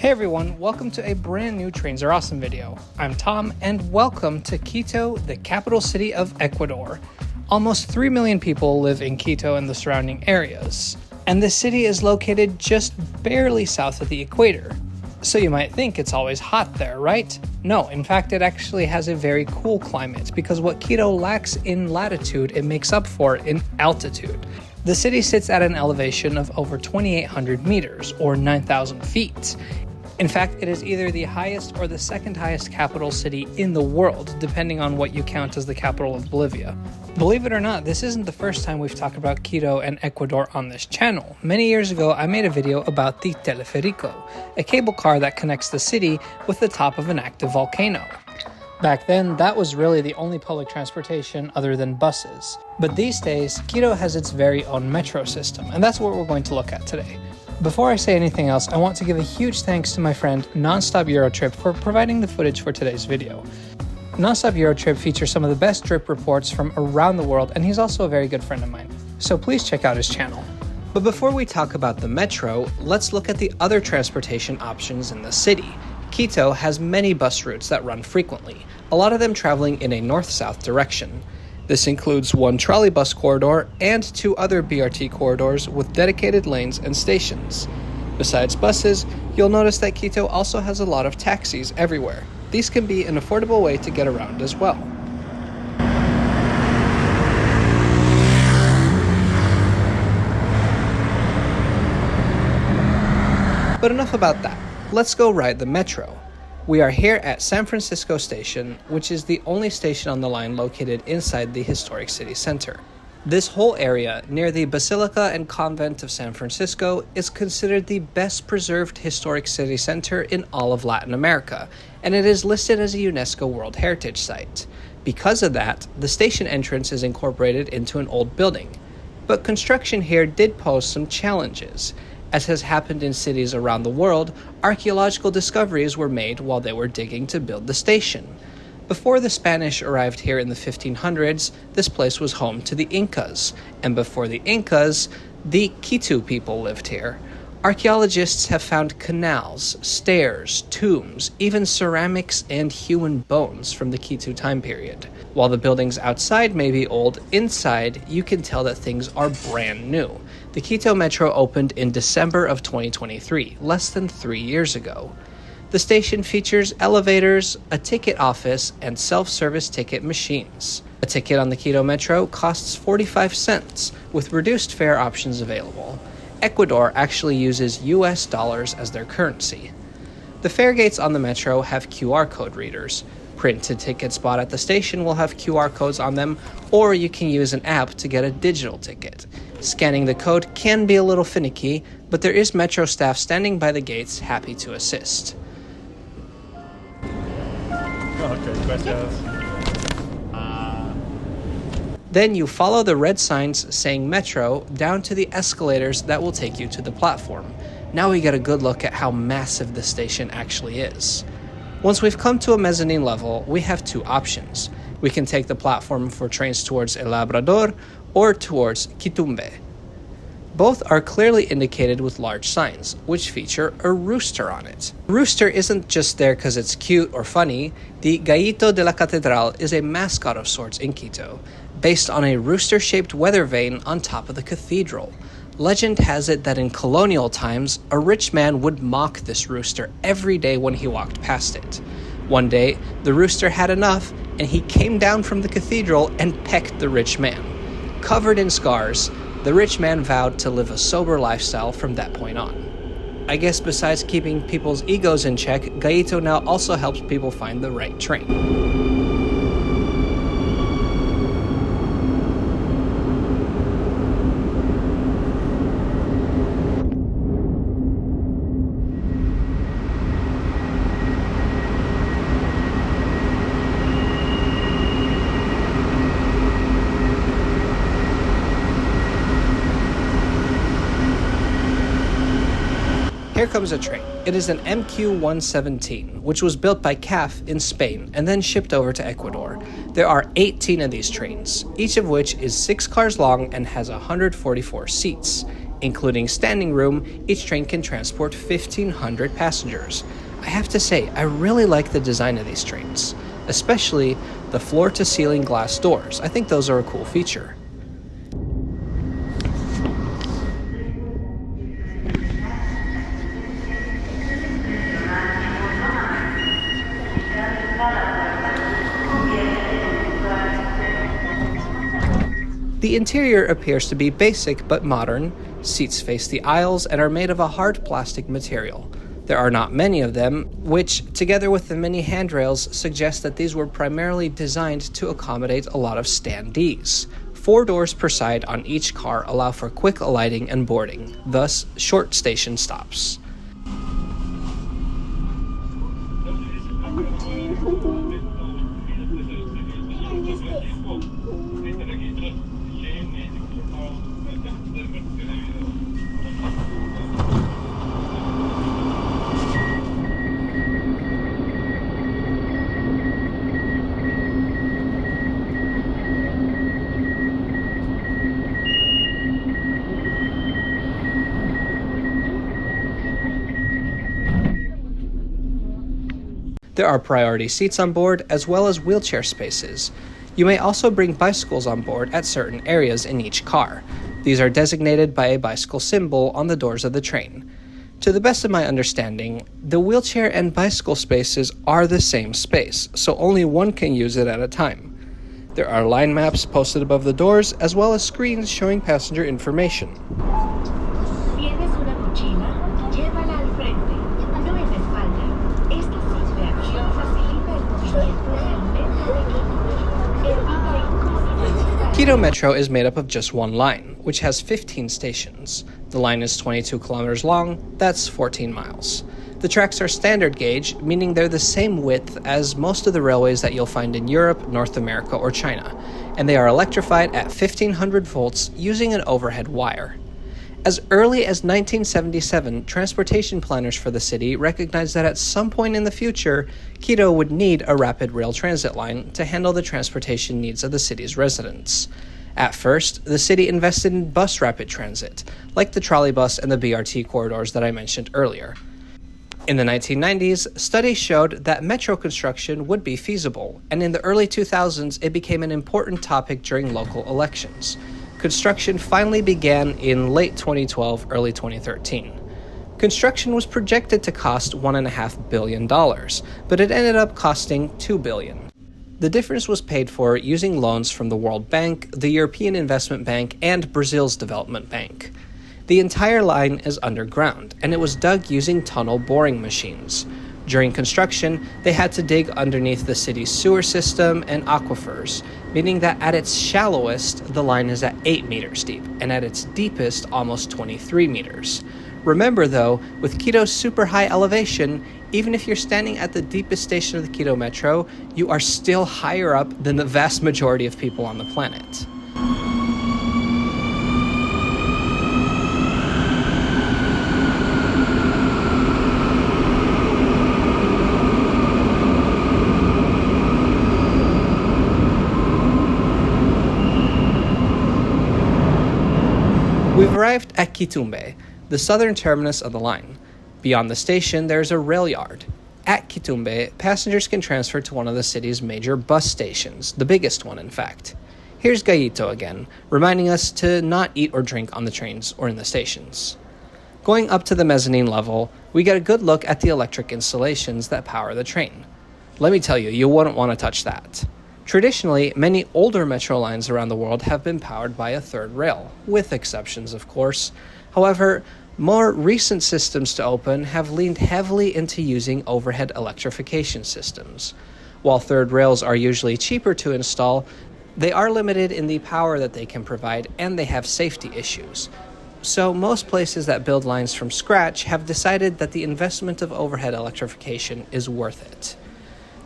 Hey everyone, welcome to a brand new Trains Are Awesome video. I'm Tom and welcome to Quito, the capital city of Ecuador. Almost 3 million people live in Quito and the surrounding areas, and the city is located just barely south of the equator. So you might think it's always hot there, right? No, in fact it actually has a very cool climate because what Quito lacks in latitude it makes up for in altitude. The city sits at an elevation of over 2,800 meters, or 9,000 feet. In fact, it is either the highest or the second highest capital city in the world, depending on what you count as the capital of Bolivia. Believe it or not, this isn't the first time we've talked about Quito and Ecuador on this channel. Many years ago, I made a video about the teleférico, a cable car that connects the city with the top of an active volcano. Back then, that was really the only public transportation other than buses. But these days, Quito has its very own metro system, and that's what we're going to look at today. Before I say anything else, I want to give a huge thanks to my friend Nonstop Eurotrip for providing the footage for today's video. Nonstop Eurotrip features some of the best trip reports from around the world, and he's also a very good friend of mine, so please check out his channel. But before we talk about the metro, let's look at the other transportation options in the city. Quito has many bus routes that run frequently, a lot of them traveling in a north-south direction. This includes one trolley bus corridor and 2 other BRT corridors with dedicated lanes and stations. Besides buses, you'll notice that Quito also has a lot of taxis everywhere. These can be an affordable way to get around as well. But enough about that. Let's go ride the metro. We are here at San Francisco Station, which is the only station on the line located inside the historic city center. This whole area, near the Basilica and Convent of San Francisco, is considered the best preserved historic city center in all of Latin America, and it is listed as a UNESCO World Heritage Site. Because of that, the station entrance is incorporated into an old building. But construction here did pose some challenges. As has happened in cities around the world, archaeological discoveries were made while they were digging to build the station. Before the Spanish arrived here in the 1500s, this place was home to the Incas, and before the Incas, the Quito people lived here. Archaeologists have found canals, stairs, tombs, even ceramics and human bones from the Quito time period. While the buildings outside may be old, inside you can tell that things are brand new. The Quito Metro opened in December of 2023, less than 3 years ago. The station features elevators, a ticket office, and self-service ticket machines. A ticket on the Quito Metro costs 45 cents, with reduced fare options available. Ecuador actually uses US dollars as their currency. The fare gates on the metro have QR code readers. Printed tickets bought at the station will have QR codes on them, or you can use an app to get a digital ticket. Scanning the code can be a little finicky, but there is metro staff standing by the gates happy to assist. Okay, gracias. Then you follow the red signs saying Metro down to the escalators that will take you to the platform. Now we get a good look at how massive the station actually is. Once we've come to a mezzanine level, we have 2 options. We can take the platform for trains towards El Labrador or towards Kitumbe. Both are clearly indicated with large signs, which feature a rooster on it. Rooster isn't just there because it's cute or funny. The Gallito de la Catedral is a mascot of sorts in Quito, based on a rooster-shaped weather vane on top of the cathedral. Legend has it that in colonial times, a rich man would mock this rooster every day when he walked past it. One day, the rooster had enough, and he came down from the cathedral and pecked the rich man. Covered in scars, the rich man vowed to live a sober lifestyle from that point on. I guess besides keeping people's egos in check, Gallito now also helps people find the right train. Here comes a train. It is an MQ-117, which was built by CAF in Spain and then shipped over to Ecuador. There are 18 of these trains, each of which is 6 cars long and has 144 seats. Including standing room, each train can transport 1,500 passengers. I have to say, I really like the design of these trains, especially the floor-to-ceiling glass doors. I think those are a cool feature. The interior appears to be basic but modern. Seats face the aisles and are made of a hard plastic material. There are not many of them, which, together with the many handrails, suggest that these were primarily designed to accommodate a lot of standees. 4 doors per side on each car allow for quick alighting and boarding, thus short station stops. There are priority seats on board, as well as wheelchair spaces. You may also bring bicycles on board at certain areas in each car. These are designated by a bicycle symbol on the doors of the train. To the best of my understanding, the wheelchair and bicycle spaces are the same space, so only one can use it at a time. There are line maps posted above the doors, as well as screens showing passenger information. Tienes una mochila, llévala al frente, no en la espalda. Esta simple acción facilita el movimiento realmente de Quito. Evita incomodidades. Quito Metro is made up of just one line, which has 15 stations. The line is 22 kilometers long, that's 14 miles. The tracks are standard gauge, meaning they're the same width as most of the railways that you'll find in Europe, North America, or China, and they are electrified at 1500 volts using an overhead wire. As early as 1977, transportation planners for the city recognized that at some point in the future, Quito would need a rapid rail transit line to handle the transportation needs of the city's residents. At first, the city invested in bus rapid transit, like the trolleybus and the BRT corridors that I mentioned earlier. In the 1990s, studies showed that metro construction would be feasible, and in the early 2000s, it became an important topic during local elections. Construction finally began in late 2012, early 2013. Construction was projected to cost $1.5 billion, but it ended up costing $2 billion. The difference was paid for using loans from the World Bank, the European Investment Bank, and Brazil's Development Bank. The entire line is underground, and it was dug using tunnel boring machines. During construction, they had to dig underneath the city's sewer system and aquifers, meaning that at its shallowest, the line is at 8 meters deep, and at its deepest, almost 23 meters. Remember though, with Quito's super high elevation, even if you're standing at the deepest station of the Quito Metro, you are still higher up than the vast majority of people on the planet. We've arrived at Kitumbe, the southern terminus of the line. Beyond the station, there's a rail yard. At Kitumbe, passengers can transfer to one of the city's major bus stations, the biggest one, in fact. Here's Gallito again, reminding us to not eat or drink on the trains or in the stations. Going up to the mezzanine level, we get a good look at the electric installations that power the train. Let me tell you, you wouldn't want to touch that. Traditionally, many older metro lines around the world have been powered by a third rail, with exceptions, of course. However, more recent systems to open have leaned heavily into using overhead electrification systems. While third rails are usually cheaper to install, they are limited in the power that they can provide, and they have safety issues. So most places that build lines from scratch have decided that the investment of overhead electrification is worth it.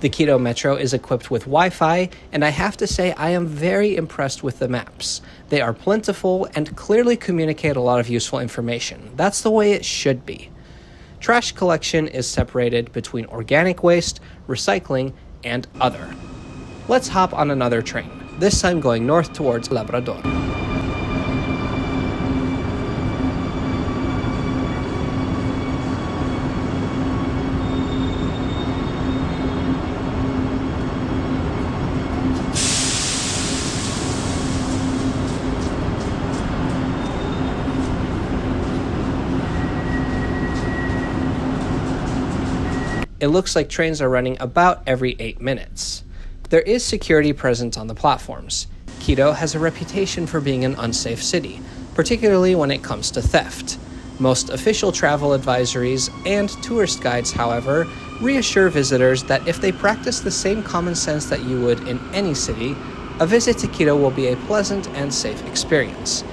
The Quito Metro is equipped with Wi-Fi, and I have to say I am very impressed with the maps. They are plentiful and clearly communicate a lot of useful information. That's the way it should be. Trash collection is separated between organic waste, recycling, and other. Let's hop on another train, this time going north towards Labrador. It looks like trains are running about every 8 minutes. There is security present on the platforms. Quito has a reputation for being an unsafe city, particularly when it comes to theft. Most official travel advisories and tourist guides, however, reassure visitors that if they practice the same common sense that you would in any city, a visit to Quito will be a pleasant and safe experience.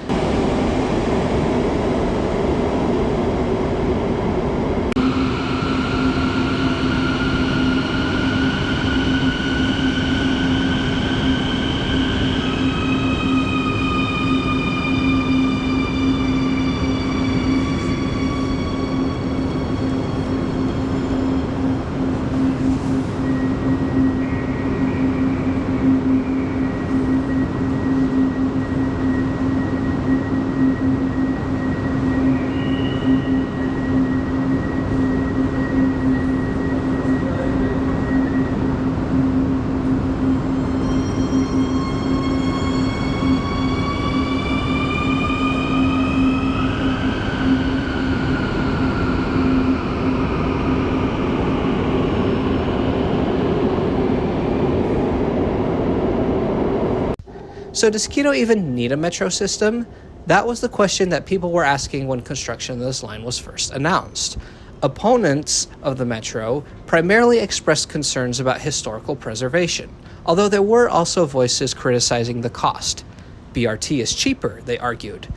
So does Quito even need a metro system? That was the question that people were asking when construction of this line was first announced. Opponents of the metro primarily expressed concerns about historical preservation, although there were also voices criticizing the cost. BRT is cheaper, they argued.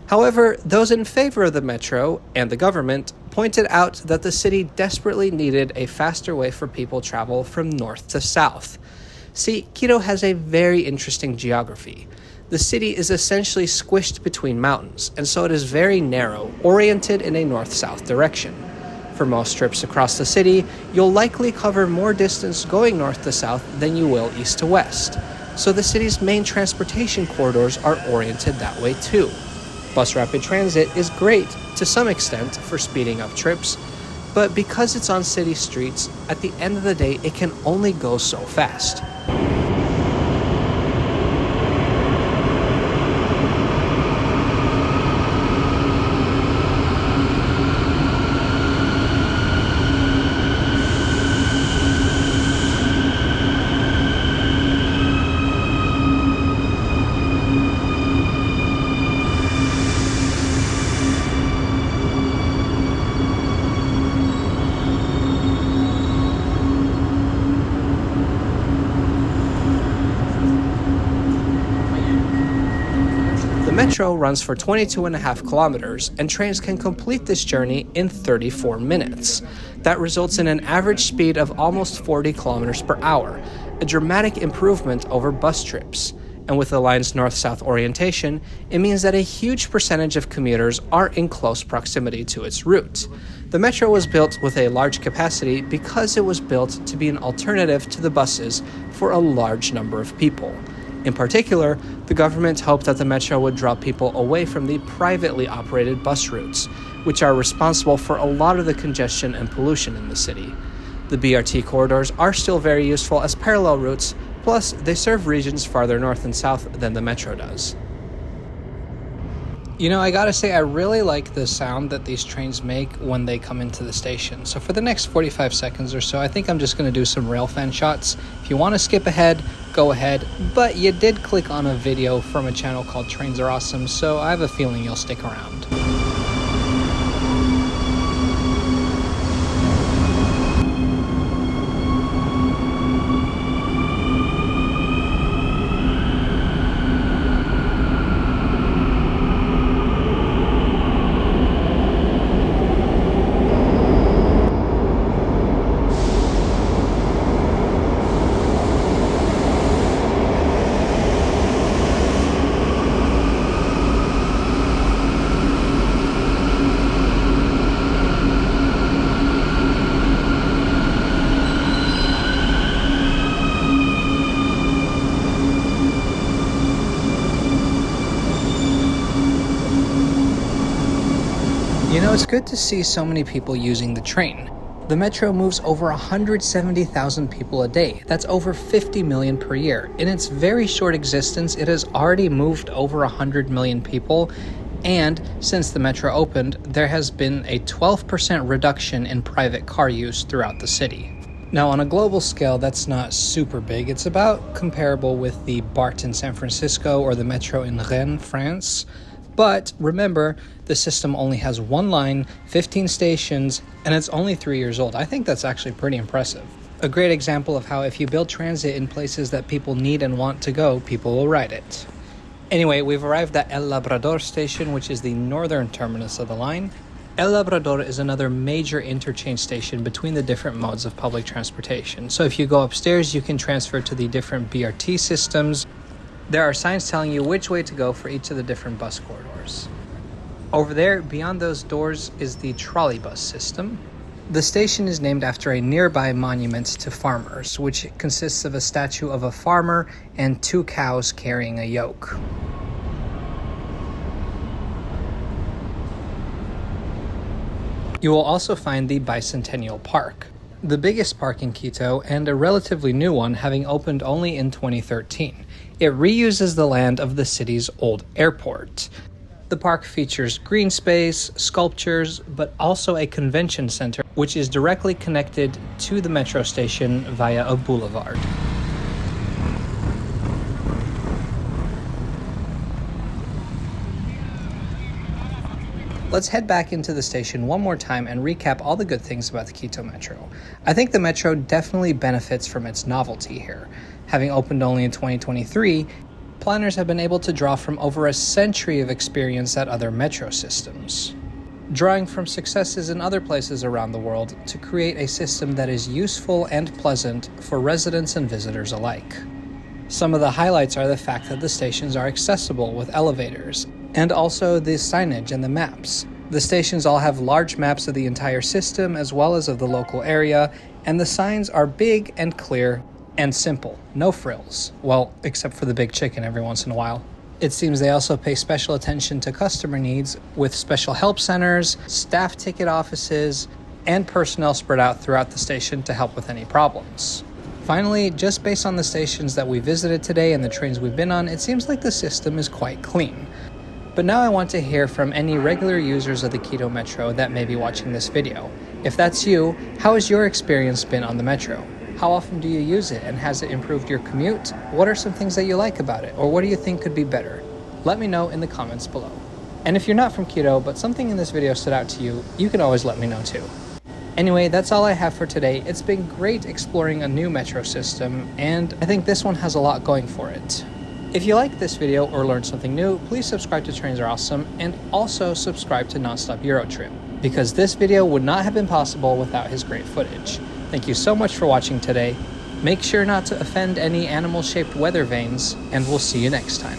However, those in favor of the metro and the government pointed out that the city desperately needed a faster way for people to travel from north to south. See, Quito has a very interesting geography. The city is essentially squished between mountains, and so it is very narrow, oriented in a north-south direction. For most trips across the city, you'll likely cover more distance going north to south than you will east to west. So the city's main transportation corridors are oriented that way too. Bus rapid transit is great to some extent for speeding up trips, but because it's on city streets, at the end of the day, it can only go so fast. The metro runs for 22.5 kilometers, and trains can complete this journey in 34 minutes. That results in an average speed of almost 40 kilometers per hour, a dramatic improvement over bus trips. And with the line's north-south orientation, it means that a huge percentage of commuters are in close proximity to its route. The metro was built with a large capacity because it was built to be an alternative to the buses for a large number of people. In particular, the government hoped that the metro would draw people away from the privately operated bus routes, which are responsible for a lot of the congestion and pollution in the city. The BRT corridors are still very useful as parallel routes, plus they serve regions farther north and south than the metro does. You know, I gotta say, I really like the sound that these trains make when they come into the station. So for the next 45 seconds or so, I think I'm just gonna do some railfan shots. If you wanna skip ahead, go ahead. But you did click on a video from a channel called Trains Are Awesome, so I have a feeling you'll stick around. You know, it's good to see so many people using the train. The metro moves over 170,000 people a day. That's over 50 million per year. In its very short existence, it has already moved over 100 million people, And since the metro opened, there has been a 12% reduction in private car use throughout the city. Now, on a global scale, that's not super big. It's about comparable with the BART in San Francisco or the metro in Rennes, France. But remember, the system only has one line, 15 stations, and it's only 3 years old. I think that's actually pretty impressive. A great example of how if you build transit in places that people need and want to go, people will ride it. Anyway, we've arrived at El Labrador station, which is the northern terminus of the line. El Labrador is another major interchange station between the different modes of public transportation. So if you go upstairs, you can transfer to the different BRT systems. There are signs telling you which way to go for each of the different bus corridors. Over there, beyond those doors, is the trolley bus system. The station is named after a nearby monument to farmers, which consists of a statue of a farmer and 2 cows carrying a yoke. You will also find the Bicentennial Park, the biggest park in Quito and a relatively new one, having opened only in 2013. It reuses the land of the city's old airport. The park features green space, sculptures, but also a convention center, which is directly connected to the metro station via a boulevard. Let's head back into the station one more time and recap all the good things about the Quito Metro. I think the Metro definitely benefits from its novelty here. Having opened only in 2023, planners have been able to draw from over a century of experience at other metro systems, drawing from successes in other places around the world to create a system that is useful and pleasant for residents and visitors alike. Some of the highlights are the fact that the stations are accessible with elevators, and also the signage and the maps. The stations all have large maps of the entire system as well as of the local area, and the signs are big and clear and simple, no frills. Well, except for the big chicken every once in a while. It seems they also pay special attention to customer needs with special help centers, staff ticket offices, and personnel spread out throughout the station to help with any problems. Finally, just based on the stations that we visited today and the trains we've been on, it seems like the system is quite clean. But now I want to hear from any regular users of the Quito Metro that may be watching this video. If that's you, how has your experience been on the Metro? How often do you use it, and has it improved your commute? What are some things that you like about it, or what do you think could be better? Let me know in the comments below. And if you're not from Quito, but something in this video stood out to you, you can always let me know too. Anyway, that's all I have for today. It's been great exploring a new metro system, and I think this one has a lot going for it. If you liked this video or learned something new, please subscribe to Trains Are Awesome, and also subscribe to Nonstop Eurotrip, because this video would not have been possible without his great footage. Thank you so much for watching today. Make sure not to offend any animal-shaped weather vanes, and we'll see you next time.